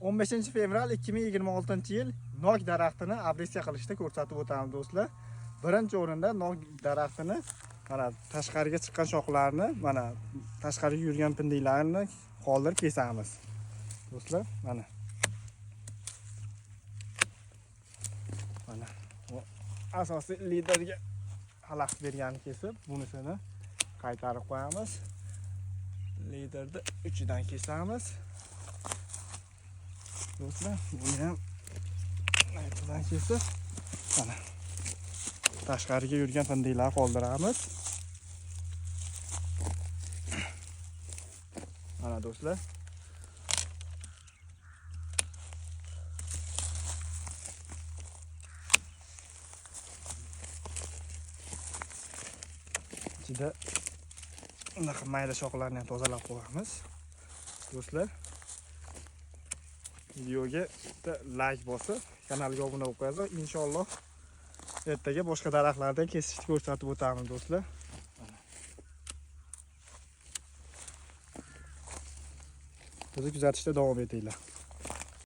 15-fevral 2026-yil nok daraxtini abresiya qilishda ko'rsatib o'tamiz do'stlar. Birinchi o'rinda nok daraxtini mana tashqariga chiqqan shoxlarni, mana tashqariga yurgan pindilarni qoldirib kesamiz. Do'stlar, mana. Mana bu asosiy liderga xalaqit berganini kesib, bunisini qaytarib qo'yamiz. Liderni uchidan kesamiz. Do'stlar, buni ham qaytadan kesib, mana tashqariga yurgan pindilarni qoldiramiz. Mana do'stlar. Ichida unaqa mayda shoxlarni ham tozalab qo'yamiz. Do'stlar, videoga like bosib, kanalga obuna bo'lib qo'yasiz. Inshaalloh ertaga boshqa daraxtlardan kesishni ko'rsatib o'tamiz do'stlar. Bizni kuzatishda davom etinglar.